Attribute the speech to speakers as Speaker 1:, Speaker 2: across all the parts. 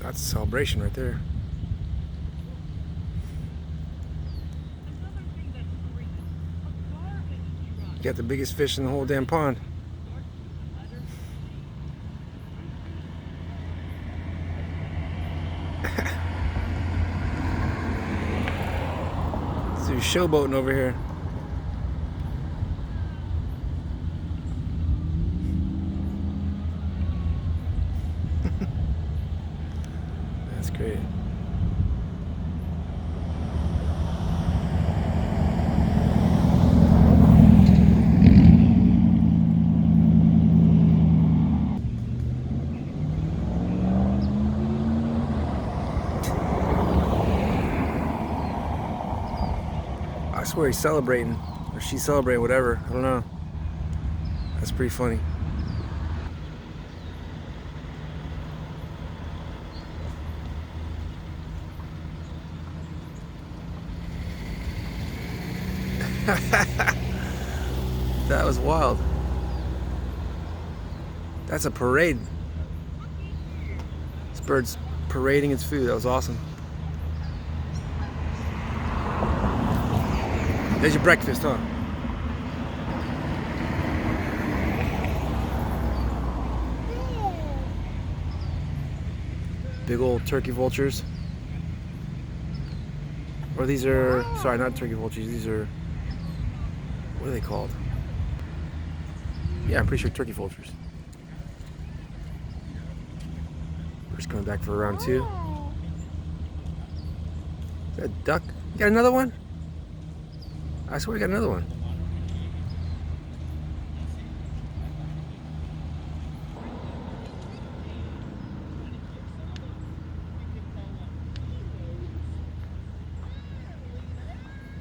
Speaker 1: That's a celebration right there. You got the biggest fish in the whole damn pond. So you're showboating over here. That's great. I swear he's celebrating, or she's celebrating, whatever. I don't know. That's pretty funny. That was wild. That's a parade. This bird's parading its food. That was awesome. There's your breakfast, huh? Big old turkey vultures. Or these are, sorry, not turkey vultures. These are, what are they called? Yeah, I'm pretty sure turkey vultures. We're just coming back for round 2. Is that a duck? You got another one? I swear you got another one.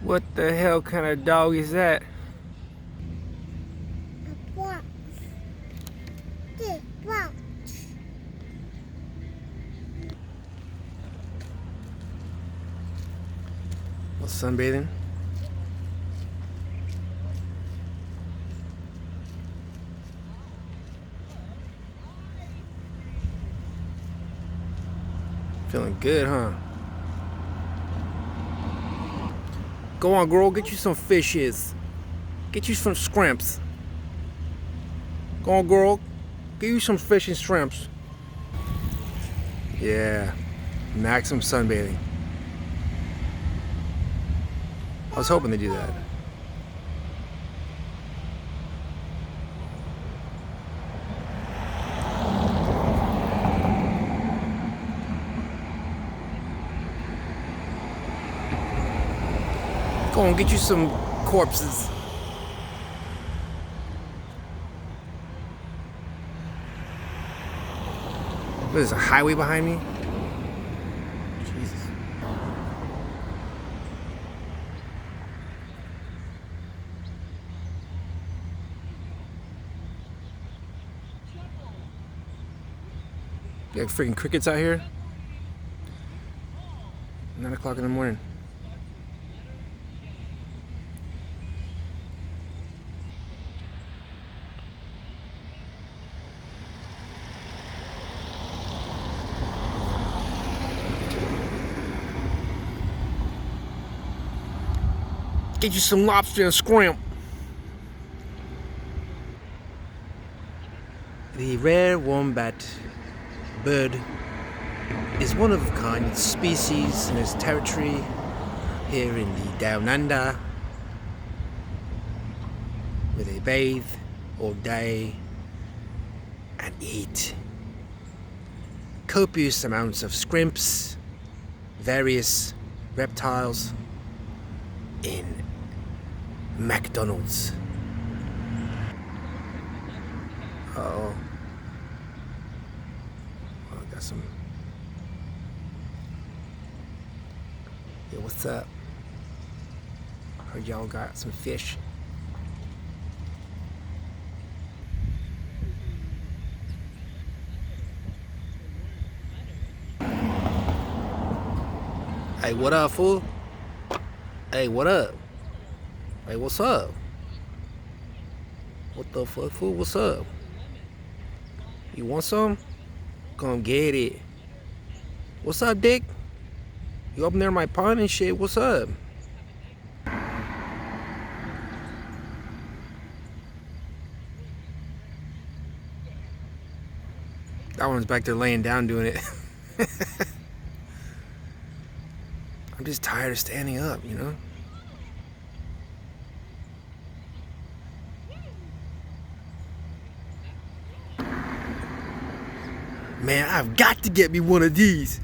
Speaker 1: What the hell kind of dog is that? Well, sunbathing. Feeling good, huh? Go on, girl, get you some fishes. Get you some shrimps. Go on, girl, get you some fish and shrimps. Yeah, maximum sunbathing. I was hoping to do that. Go on, get you some corpses. What is a highway behind me? Jesus. You got freaking crickets out here? 9 o'clock in the morning. Get you some lobster and scrimp. The rare wombat bird is one of a kind species in its territory here in the Down Under, where they bathe all day and eat copious amounts of scrimps, various reptiles in McDonald's. Uh-oh. Oh, I got some. Yeah, what's up? Heard y'all got some fish. Hey, what up, fool? Hey, what up? Hey, what's up? What the fuck, fool? What's up? You want some? Come get it. What's up, Dick? You up in there in my pond and shit? What's up? That one's back there laying down doing it. I'm just tired of standing up, you know? Man, I've got to get me one of these.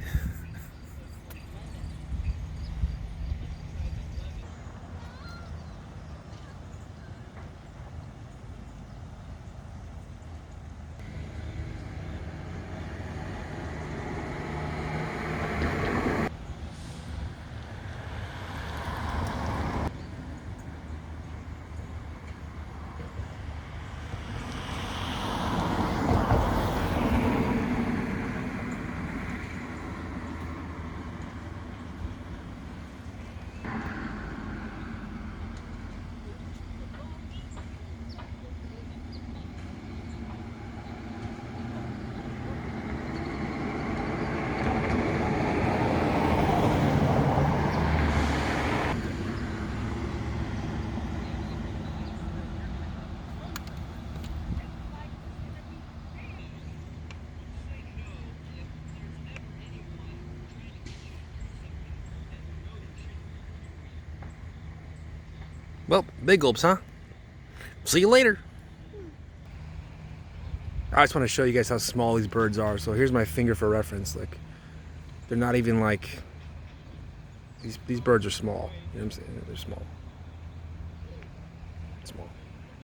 Speaker 1: Well, big gulps, huh? See you later. I just want to show you guys how small these birds are. So here's my finger for reference. Like, they're not even like, these birds are small. You know what I'm saying? They're small. Small.